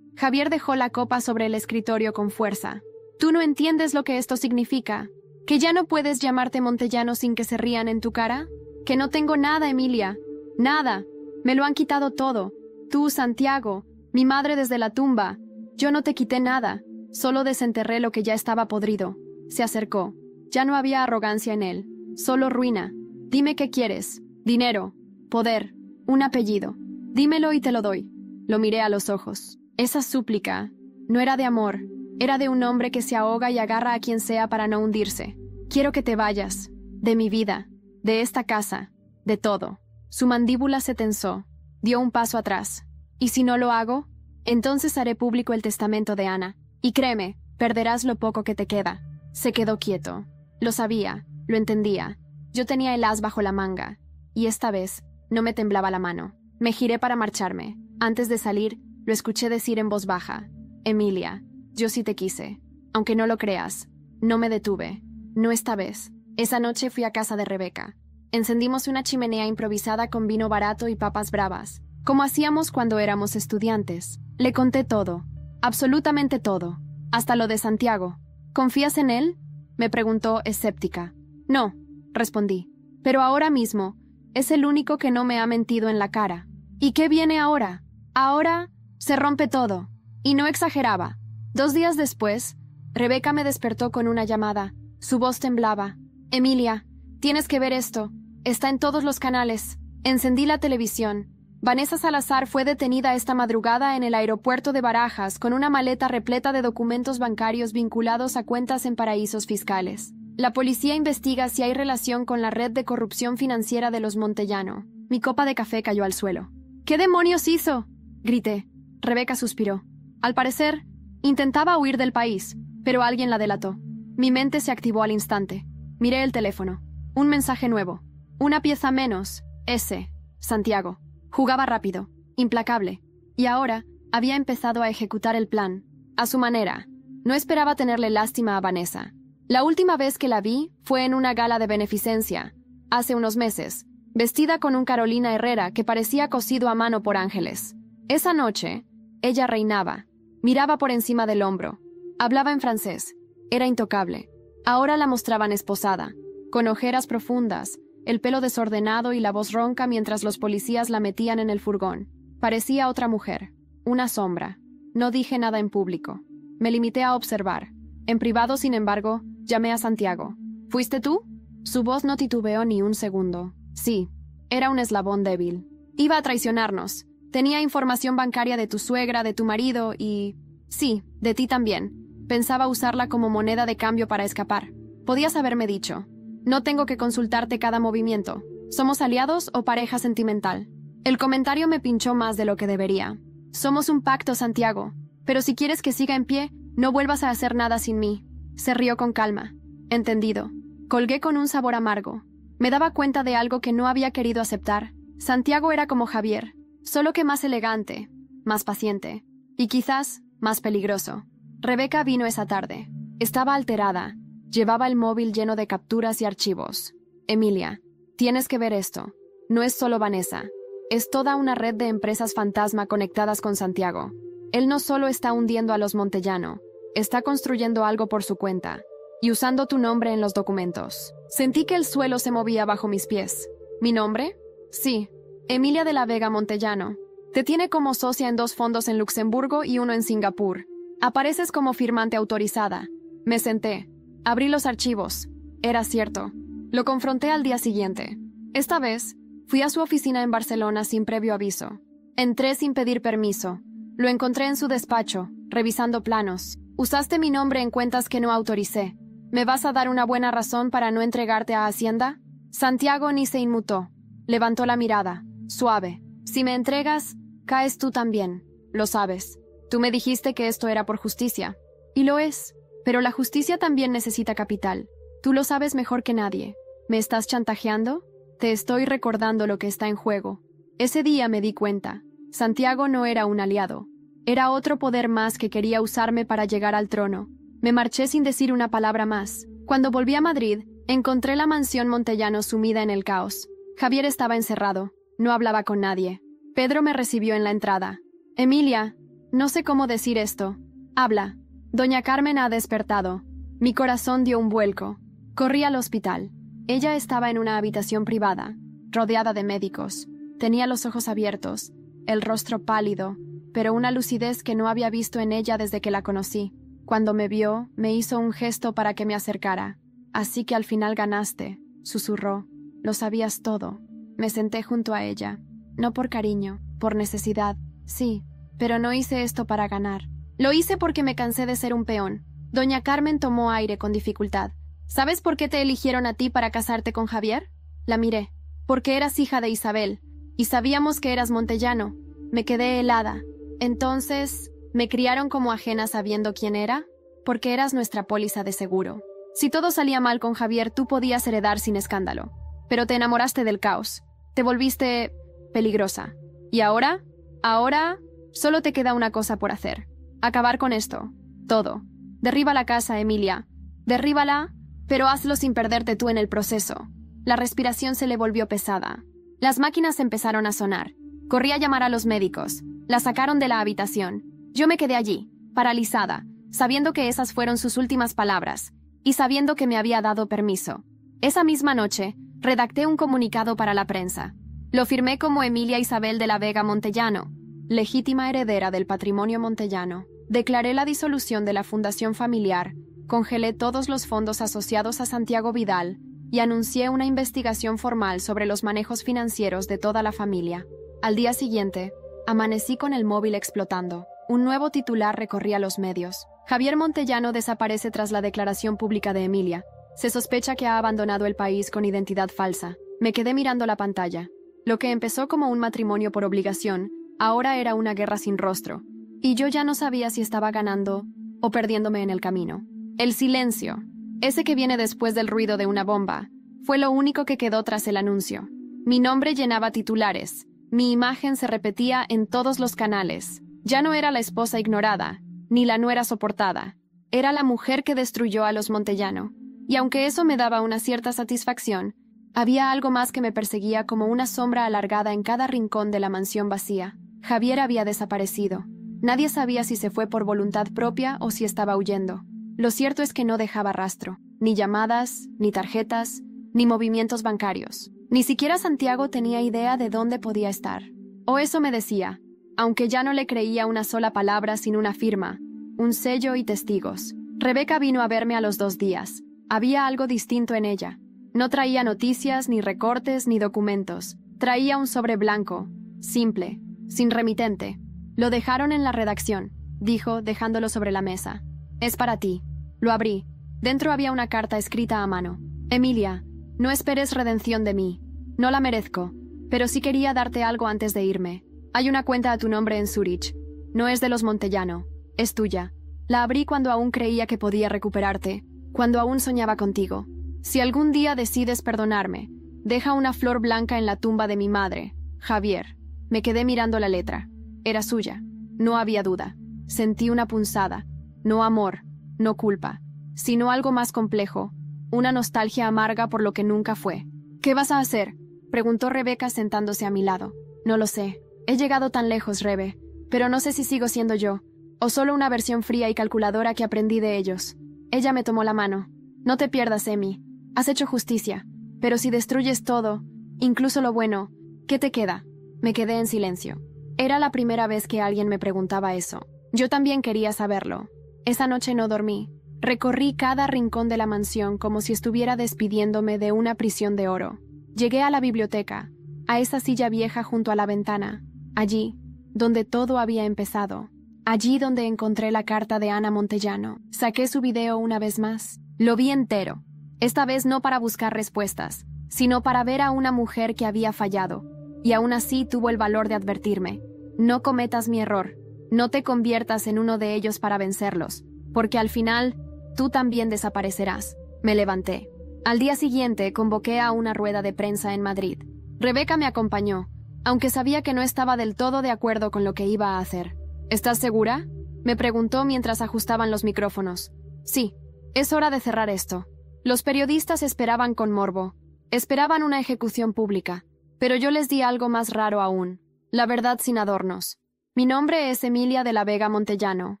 Javier dejó la copa sobre el escritorio con fuerza. ¿Tú no entiendes lo que esto significa? ¿Que ya no puedes llamarte Montellano sin que se rían en tu cara? Que no tengo nada, Emilia. Nada. Me lo han quitado todo. Tú, Santiago, mi madre desde la tumba. Yo no te quité nada. Solo desenterré lo que ya estaba podrido. Se acercó. Ya no había arrogancia en él. Solo ruina. Dime qué quieres. Dinero. Poder. Un apellido. Dímelo y te lo doy. Lo miré a los ojos. Esa súplica no era de amor. Era de un hombre que se ahoga y agarra a quien sea para no hundirse. Quiero que te vayas. De mi vida. De esta casa. De todo. Su mandíbula se tensó. Dio un paso atrás. ¿Y si no lo hago? Entonces haré público el testamento de Ana. Y créeme, perderás lo poco que te queda. Se quedó quieto. Lo sabía. Lo entendía. Yo tenía el as bajo la manga. Y esta vez no me temblaba la mano. Me giré para marcharme. Antes de salir, lo escuché decir en voz baja. Emilia, yo sí te quise. Aunque no lo creas. No me detuve. No esta vez. Esa noche fui a casa de Rebeca. Encendimos una chimenea improvisada con vino barato y papas bravas, como hacíamos cuando éramos estudiantes. Le conté todo. Absolutamente todo. Hasta lo de Santiago. ¿Confías en él?, me preguntó escéptica. No, respondí. Pero ahora mismo, es el único que no me ha mentido en la cara. ¿Y qué viene ahora? Ahora se rompe todo. Y no exageraba. 2 días después, Rebeca me despertó con una llamada. Su voz temblaba. Emilia, tienes que ver esto. Está en todos los canales. Encendí la televisión. Vanessa Salazar fue detenida esta madrugada en el aeropuerto de Barajas con una maleta repleta de documentos bancarios vinculados a cuentas en paraísos fiscales. La policía investiga si hay relación con la red de corrupción financiera de los Montellano. Mi copa de café cayó al suelo. ¿Qué demonios hizo?, grité. Rebeca suspiró. Al parecer, intentaba huir del país, pero alguien la delató. Mi mente se activó al instante. Miré el teléfono. Un mensaje nuevo. Una pieza menos. S. Santiago. Jugaba rápido, implacable. Y ahora había empezado a ejecutar el plan. A su manera. No esperaba tenerle lástima a Vanessa. La última vez que la vi fue en una gala de beneficencia, hace unos meses, vestida con un Carolina Herrera que parecía cosido a mano por ángeles. Esa noche, ella reinaba. Miraba por encima del hombro. Hablaba en francés. Era intocable. Ahora la mostraban esposada, con ojeras profundas, el pelo desordenado y la voz ronca mientras los policías la metían en el furgón. Parecía otra mujer, una sombra. No dije nada en público. Me limité a observar. En privado, sin embargo, llamé a Santiago. ¿Fuiste tú? Su voz no titubeó ni un segundo. Sí, era un eslabón débil. Iba a traicionarnos. Tenía información bancaria de tu suegra, de tu marido y... sí, de ti también. Pensaba usarla como moneda de cambio para escapar. Podías haberme dicho. No tengo que consultarte cada movimiento. ¿Somos aliados o pareja sentimental? El comentario me pinchó más de lo que debería. Somos un pacto, Santiago. Pero si quieres que siga en pie, no vuelvas a hacer nada sin mí. Se rió con calma. Entendido. Colgué con un sabor amargo. Me daba cuenta de algo que no había querido aceptar. Santiago era como Javier, solo que más elegante, más paciente, y quizás más peligroso. Rebeca vino esa tarde. Estaba alterada. Llevaba el móvil lleno de capturas y archivos. Emilia, tienes que ver esto. No es solo Vanessa. Es toda una red de empresas fantasma conectadas con Santiago. Él no solo está hundiendo a los Montellano, está construyendo algo por su cuenta, y usando tu nombre en los documentos. Sentí que el suelo se movía bajo mis pies. ¿Mi nombre? Sí, Emilia de la Vega Montellano. Te tiene como socia en 2 fondos en Luxemburgo y 1 en Singapur. Apareces como firmante autorizada. Me senté. Abrí los archivos. Era cierto. Lo confronté al día siguiente. Esta vez, fui a su oficina en Barcelona sin previo aviso. Entré sin pedir permiso. Lo encontré en su despacho, revisando planos. Usaste mi nombre en cuentas que no autoricé. ¿Me vas a dar una buena razón para no entregarte a Hacienda? Santiago ni se inmutó. Levantó la mirada, suave. Si me entregas, caes tú también. Lo sabes. Tú me dijiste que esto era por justicia. Y lo es. Pero la justicia también necesita capital. Tú lo sabes mejor que nadie. ¿Me estás chantajeando? Te estoy recordando lo que está en juego. Ese día me di cuenta. Santiago no era un aliado. Era otro poder más que quería usarme para llegar al trono. Me marché sin decir una palabra más. Cuando volví a Madrid, encontré la mansión Montellano sumida en el caos. Javier estaba encerrado. No hablaba con nadie. Pedro me recibió en la entrada. Emilia, no sé cómo decir esto. Habla. Doña Carmen ha despertado. Mi corazón dio un vuelco. Corrí al hospital. Ella estaba en una habitación privada, rodeada de médicos. Tenía los ojos abiertos, el rostro pálido, pero una lucidez que no había visto en ella desde que la conocí. Cuando me vio, me hizo un gesto para que me acercara. Así que al final ganaste, susurró. Lo sabías todo. Me senté junto a ella. No por cariño, por necesidad. Sí, pero no hice esto para ganar. Lo hice porque me cansé de ser un peón. Doña Carmen tomó aire con dificultad. ¿Sabes por qué te eligieron a ti para casarte con Javier? La miré. Porque eras hija de Isabel, y sabíamos que eras Montellano. Me quedé helada. Entonces, ¿me criaron como ajena sabiendo quién era? Porque eras nuestra póliza de seguro. Si todo salía mal con Javier, tú podías heredar sin escándalo. Pero te enamoraste del caos. Te volviste peligrosa. ¿Y ahora? Ahora, solo te queda una cosa por hacer. Acabar con esto. Todo. Derriba la casa, Emilia. Derríbala, pero hazlo sin perderte tú en el proceso. La respiración se le volvió pesada. Las máquinas empezaron a sonar. Corrí a llamar a los médicos. La sacaron de la habitación. Yo me quedé allí, paralizada, sabiendo que esas fueron sus últimas palabras, y sabiendo que me había dado permiso. Esa misma noche, redacté un comunicado para la prensa. Lo firmé como Emilia Isabel de la Vega Montellano, legítima heredera del patrimonio montellano. Declaré la disolución de la fundación familiar, congelé todos los fondos asociados a Santiago Vidal y anuncié una investigación formal sobre los manejos financieros de toda la familia. Al día siguiente, amanecí con el móvil explotando. Un nuevo titular recorría los medios. Javier Montellano desaparece tras la declaración pública de Emilia. Se sospecha que ha abandonado el país con identidad falsa. Me quedé mirando la pantalla. Lo que empezó como un matrimonio por obligación, ahora era una guerra sin rostro. Y yo ya no sabía si estaba ganando o perdiéndome en el camino. El silencio, ese que viene después del ruido de una bomba, fue lo único que quedó tras el anuncio. Mi nombre llenaba titulares. Mi imagen se repetía en todos los canales. Ya no era la esposa ignorada, ni la nuera soportada. Era la mujer que destruyó a los Montellano. Y aunque eso me daba una cierta satisfacción, había algo más que me perseguía como una sombra alargada en cada rincón de la mansión vacía. Javier había desaparecido. Nadie sabía si se fue por voluntad propia o si estaba huyendo. Lo cierto es que no dejaba rastro, ni llamadas, ni tarjetas, ni movimientos bancarios. Ni siquiera Santiago tenía idea de dónde podía estar. O eso me decía, aunque ya no le creía una sola palabra sin una firma, un sello y testigos. Rebeca vino a verme a los 2 días. Había algo distinto en ella. No traía noticias, ni recortes, ni documentos. Traía un sobre blanco, simple, sin remitente. Lo dejaron en la redacción, dijo, dejándolo sobre la mesa. Es para ti. Lo abrí. Dentro había una carta escrita a mano. Emilia, no esperes redención de mí. No la merezco, pero sí quería darte algo antes de irme. Hay una cuenta a tu nombre en Zúrich. No es de los Montellano. Es tuya. La abrí cuando aún creía que podía recuperarte, cuando aún soñaba contigo. Si algún día decides perdonarme, deja una flor blanca en la tumba de mi madre, Javier. Me quedé mirando la letra. Era suya. No había duda. Sentí una punzada. No amor, no culpa, sino algo más complejo, una nostalgia amarga por lo que nunca fue. ¿Qué vas a hacer?, preguntó Rebeca sentándose a mi lado. No lo sé. He llegado tan lejos, Rebe, pero no sé si sigo siendo yo, o solo una versión fría y calculadora que aprendí de ellos. Ella me tomó la mano. No te pierdas, Emi. Has hecho justicia, pero si destruyes todo, incluso lo bueno, ¿qué te queda? Me quedé en silencio. Era la primera vez que alguien me preguntaba eso. Yo también quería saberlo. Esa noche no dormí. Recorrí cada rincón de la mansión como si estuviera despidiéndome de una prisión de oro. Llegué a la biblioteca, a esa silla vieja junto a la ventana, allí, donde todo había empezado. Allí donde encontré la carta de Ana Montellano. Saqué su video una vez más. Lo vi entero. Esta vez no para buscar respuestas, sino para ver a una mujer que había fallado. Y aún así tuvo el valor de advertirme. No cometas mi error. No te conviertas en uno de ellos para vencerlos. porque al final, tú también desaparecerás. Me levanté. Al día siguiente, convoqué a una rueda de prensa en Madrid. Rebeca me acompañó, aunque sabía que no estaba del todo de acuerdo con lo que iba a hacer. ¿Estás segura?, me preguntó mientras ajustaban los micrófonos. Sí, es hora de cerrar esto. Los periodistas esperaban con morbo. Esperaban una ejecución pública. Pero yo les di algo más raro aún. La verdad sin adornos. Mi nombre es Emilia de la Vega Montellano,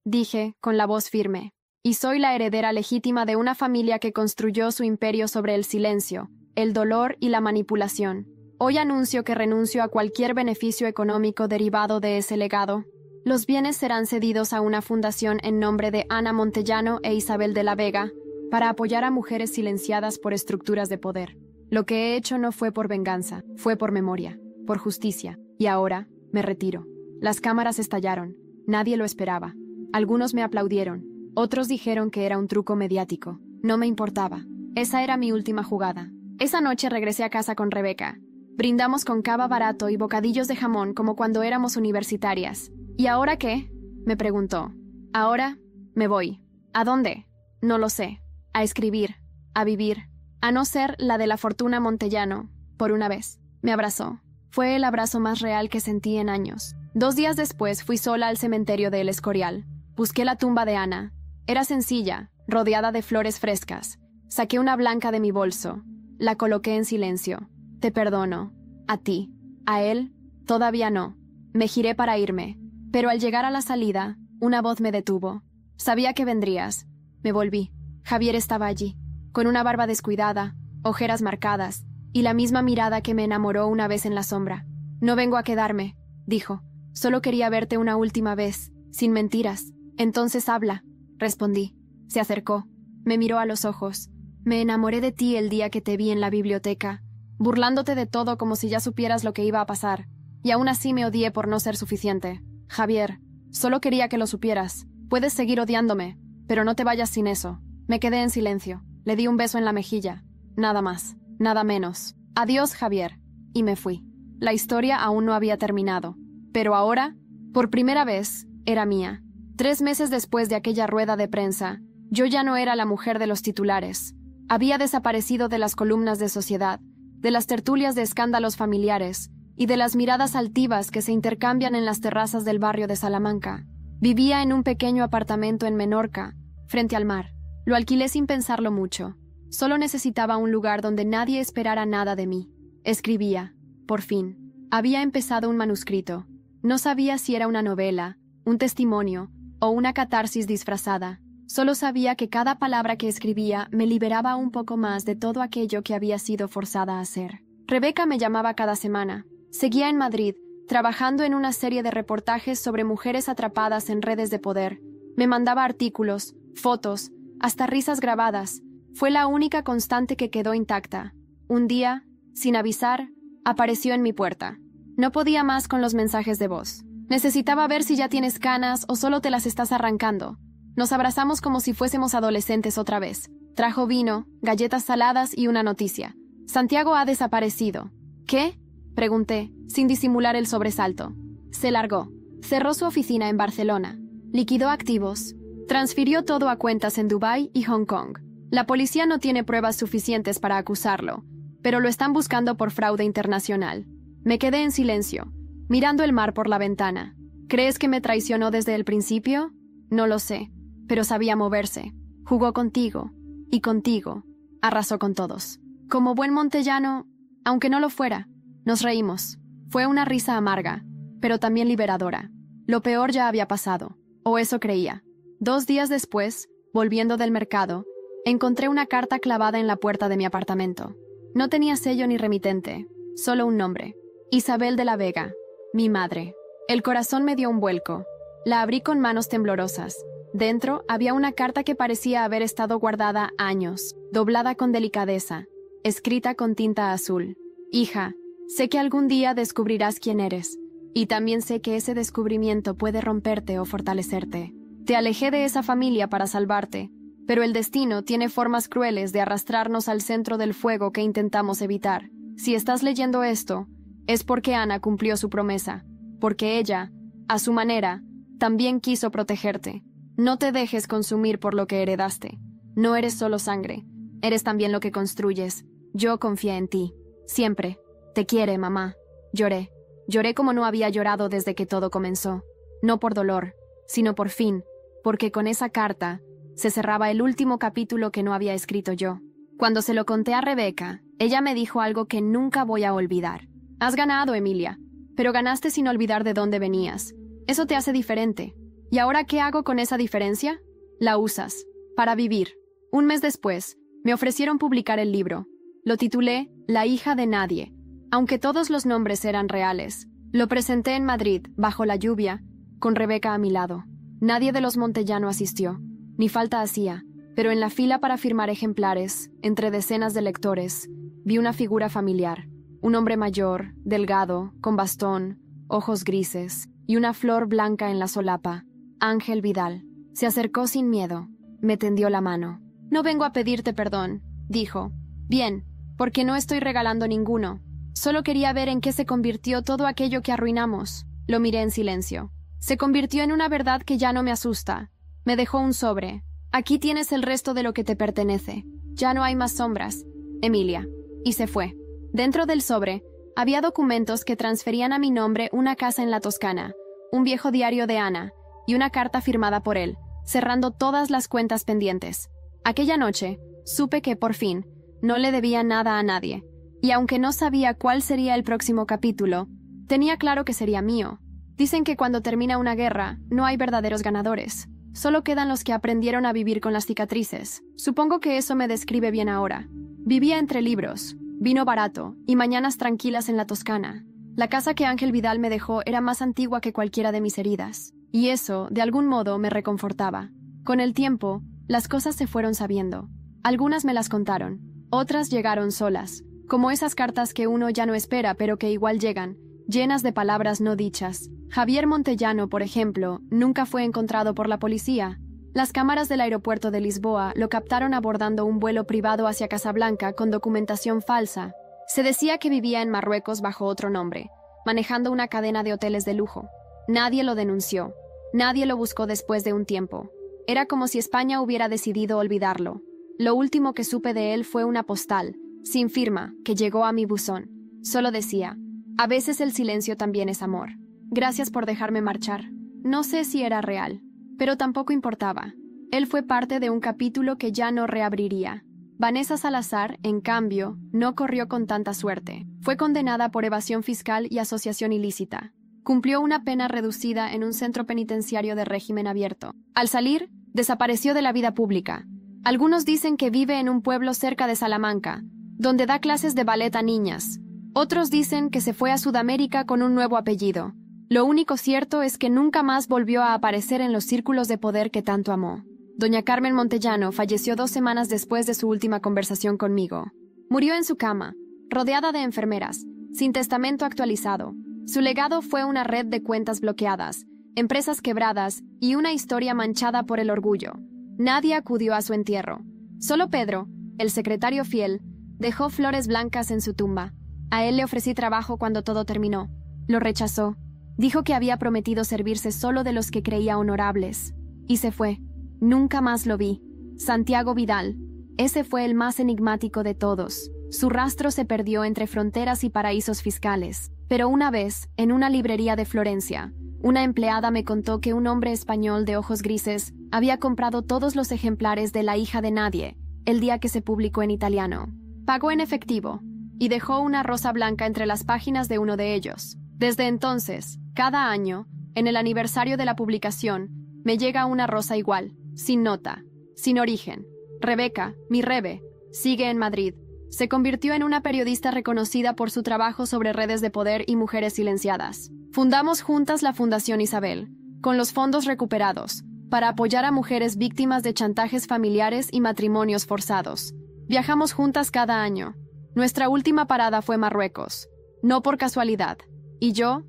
dije, con la voz firme, y soy la heredera legítima de una familia que construyó su imperio sobre el silencio, el dolor y la manipulación. Hoy anuncio que renuncio a cualquier beneficio económico derivado de ese legado. Los bienes serán cedidos a una fundación en nombre de Ana Montellano e Isabel de la Vega para apoyar a mujeres silenciadas por estructuras de poder. Lo que he hecho no fue por venganza, fue por memoria, por justicia, y ahora me retiro. Las cámaras estallaron. Nadie lo esperaba. Algunos me aplaudieron. Otros dijeron que era un truco mediático. No me importaba. Esa era mi última jugada. Esa noche regresé a casa con Rebeca. Brindamos con cava barato y bocadillos de jamón como cuando éramos universitarias. ¿Y ahora qué?, me preguntó. Ahora me voy. ¿A dónde? No lo sé. A escribir. A vivir. A no ser la de la Fortuna Montellano, por una vez. Me abrazó. Fue el abrazo más real que sentí en años. 2 días después fui sola al cementerio de El Escorial. Busqué la tumba de Ana. Era sencilla, rodeada de flores frescas. Saqué una blanca de mi bolso. La coloqué en silencio. Te perdono. A ti. A él, todavía no. Me giré para irme. Pero al llegar a la salida, una voz me detuvo. Sabía que vendrías. Me volví. Javier estaba allí, con una barba descuidada, ojeras marcadas, y la misma mirada que me enamoró una vez en la sombra. No vengo a quedarme, dijo. Solo quería verte una última vez, sin mentiras. Entonces habla, respondí. Se acercó. Me miró a los ojos. Me enamoré de ti el día que te vi en la biblioteca, burlándote de todo como si ya supieras lo que iba a pasar. Y aún así me odié por no ser suficiente. Javier, solo quería que lo supieras. Puedes seguir odiándome, pero no te vayas sin eso. Me quedé en silencio. Le di un beso en la mejilla. Nada más, nada menos. Adiós, Javier. Y me fui. La historia aún no había terminado. Pero ahora, por primera vez, era mía. 3 meses después de aquella rueda de prensa, yo ya no era la mujer de los titulares. Había desaparecido de las columnas de Sociedad, de las tertulias de escándalos familiares y de las miradas altivas que se intercambian en las terrazas del barrio de Salamanca. Vivía en un pequeño apartamento en Menorca, frente al mar. Lo alquilé sin pensarlo mucho. Solo necesitaba un lugar donde nadie esperara nada de mí. Escribía. Por fin. Había empezado un manuscrito. No sabía si era una novela, un testimonio o una catarsis disfrazada. Solo sabía que cada palabra que escribía me liberaba un poco más de todo aquello que había sido forzada a hacer. Rebeca me llamaba cada semana. Seguía en Madrid, trabajando en una serie de reportajes sobre mujeres atrapadas en redes de poder. Me mandaba artículos, fotos, hasta risas grabadas. Fue la única constante que quedó intacta. Un día, sin avisar, apareció en mi puerta. No podía más con los mensajes de voz. Necesitaba ver si ya tienes canas o solo te las estás arrancando. Nos abrazamos como si fuésemos adolescentes otra vez. Trajo vino, galletas saladas y una noticia. Santiago ha desaparecido. ¿Qué?, pregunté, sin disimular el sobresalto. Se largó. Cerró su oficina en Barcelona. Liquidó activos. Transfirió todo a cuentas en Dubái y Hong Kong. La policía no tiene pruebas suficientes para acusarlo, pero lo están buscando por fraude internacional. Me quedé en silencio, mirando el mar por la ventana. ¿Crees que me traicionó desde el principio? No lo sé, pero sabía moverse. Jugó contigo, y contigo. Arrasó con todos. Como buen montellano, aunque no lo fuera, nos reímos. Fue una risa amarga, pero también liberadora. Lo peor ya había pasado, o eso creía. 2 días después, volviendo del mercado, encontré una carta clavada en la puerta de mi apartamento. No tenía sello ni remitente, solo un nombre. Isabel de la Vega, mi madre. El corazón me dio un vuelco. La abrí con manos temblorosas. Dentro había una carta que parecía haber estado guardada años, doblada con delicadeza, escrita con tinta azul. Hija, sé que algún día descubrirás quién eres, y también sé que ese descubrimiento puede romperte o fortalecerte. Te alejé de esa familia para salvarte, pero el destino tiene formas crueles de arrastrarnos al centro del fuego que intentamos evitar. Si estás leyendo esto, es porque Ana cumplió su promesa, porque ella, a su manera, también quiso protegerte. No te dejes consumir por lo que heredaste. No eres solo sangre, eres también lo que construyes. Yo confié en ti. Siempre. Te quiere, mamá. Lloré. Lloré como no había llorado desde que todo comenzó. No por dolor, sino por fin, porque con esa carta se cerraba el último capítulo que no había escrito yo. Cuando se lo conté a Rebeca, ella me dijo algo que nunca voy a olvidar. Has ganado, Emilia, pero ganaste sin olvidar de dónde venías. Eso te hace diferente. ¿Y ahora qué hago con esa diferencia? La usas. Para vivir. Un mes después, me ofrecieron publicar el libro. Lo titulé La hija de nadie. Aunque todos los nombres eran reales, lo presenté en Madrid, bajo la lluvia, con Rebeca a mi lado. Nadie de los Montellano asistió, ni falta hacía, pero en la fila para firmar ejemplares, entre decenas de lectores, vi una figura familiar. Un hombre mayor, delgado, con bastón, ojos grises, y una flor blanca en la solapa. Ángel Vidal. Se acercó sin miedo. Me tendió la mano. No vengo a pedirte perdón, dijo. Bien, porque no estoy regalando ninguno. Solo quería ver en qué se convirtió todo aquello que arruinamos. Lo miré en silencio. Se convirtió en una verdad que ya no me asusta. Me dejó un sobre. Aquí tienes el resto de lo que te pertenece. Ya no hay más sombras. Emilia. Y se fue. Dentro del sobre, había documentos que transferían a mi nombre una casa en la Toscana, un viejo diario de Ana, y una carta firmada por él, cerrando todas las cuentas pendientes. Aquella noche, supe que, por fin, no le debía nada a nadie, y aunque no sabía cuál sería el próximo capítulo, tenía claro que sería mío. Dicen que cuando termina una guerra, no hay verdaderos ganadores. Solo quedan los que aprendieron a vivir con las cicatrices. Supongo que eso me describe bien ahora. Vivía entre libros, vino barato y mañanas tranquilas en la Toscana. La casa que Ángel Vidal me dejó era más antigua que cualquiera de mis heridas, y eso, de algún modo, me reconfortaba. Con el tiempo, las cosas se fueron sabiendo. Algunas me las contaron, otras llegaron solas, como esas cartas que uno ya no espera pero que igual llegan, llenas de palabras no dichas. Javier Montellano, por ejemplo, nunca fue encontrado por la policía. Las cámaras del aeropuerto de Lisboa lo captaron abordando un vuelo privado hacia Casablanca con documentación falsa. Se decía que vivía en Marruecos bajo otro nombre, manejando una cadena de hoteles de lujo. Nadie lo denunció. Nadie lo buscó después de un tiempo. Era como si España hubiera decidido olvidarlo. Lo último que supe de él fue una postal, sin firma, que llegó a mi buzón. Solo decía: a veces el silencio también es amor. Gracias por dejarme marchar. No sé si era real, pero tampoco importaba. Él fue parte de un capítulo que ya no reabriría. Vanessa Salazar, en cambio, no corrió con tanta suerte. Fue condenada por evasión fiscal y asociación ilícita. Cumplió una pena reducida en un centro penitenciario de régimen abierto. Al salir, desapareció de la vida pública. Algunos dicen que vive en un pueblo cerca de Salamanca, donde da clases de ballet a niñas. Otros dicen que se fue a Sudamérica con un nuevo apellido. Lo único cierto es que nunca más volvió a aparecer en los círculos de poder que tanto amó. Doña Carmen Montellano falleció 2 semanas después de su última conversación conmigo. Murió en su cama, rodeada de enfermeras, sin testamento actualizado. Su legado fue una red de cuentas bloqueadas, empresas quebradas y una historia manchada por el orgullo. Nadie acudió a su entierro. Solo Pedro, el secretario fiel, dejó flores blancas en su tumba. A él le ofrecí trabajo cuando todo terminó. Lo rechazó. Dijo que había prometido servirse solo de los que creía honorables. Y se fue. Nunca más lo vi. Santiago Vidal. Ese fue el más enigmático de todos. Su rastro se perdió entre fronteras y paraísos fiscales. Pero una vez, en una librería de Florencia, una empleada me contó que un hombre español de ojos grises había comprado todos los ejemplares de La hija de nadie, el día que se publicó en italiano. Pagó en efectivo, y dejó una rosa blanca entre las páginas de uno de ellos. Desde entonces, cada año, en el aniversario de la publicación, me llega una rosa igual, sin nota, sin origen. Rebeca, mi Rebe, sigue en Madrid. Se convirtió en una periodista reconocida por su trabajo sobre redes de poder y mujeres silenciadas. Fundamos juntas la Fundación Isabel, con los fondos recuperados, para apoyar a mujeres víctimas de chantajes familiares y matrimonios forzados. Viajamos juntas cada año. Nuestra última parada fue Marruecos, no por casualidad. Y yo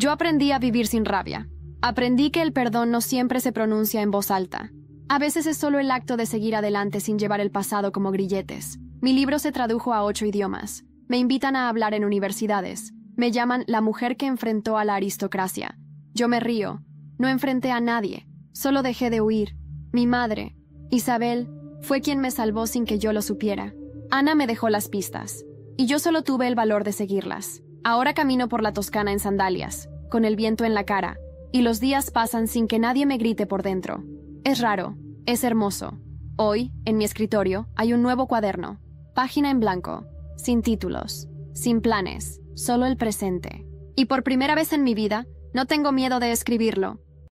aprendí a vivir sin rabia. Aprendí que el perdón no siempre se pronuncia en voz alta. A veces es solo el acto de seguir adelante sin llevar el pasado como grilletes. Mi libro se tradujo a 8 idiomas. Me invitan a hablar en universidades. Me llaman la mujer que enfrentó a la aristocracia. Yo me río. No enfrenté a nadie. Solo dejé de huir. Mi madre, Isabel, fue quien me salvó sin que yo lo supiera. Ana me dejó las pistas, y yo solo tuve el valor de seguirlas. Ahora camino por la Toscana en sandalias, con el viento en la cara, y los días pasan sin que nadie me grite por dentro. Es raro, es hermoso. Hoy, en mi escritorio, hay un nuevo cuaderno. Página en blanco, sin títulos, sin planes, solo el presente. Y por primera vez en mi vida, no tengo miedo de escribirlo.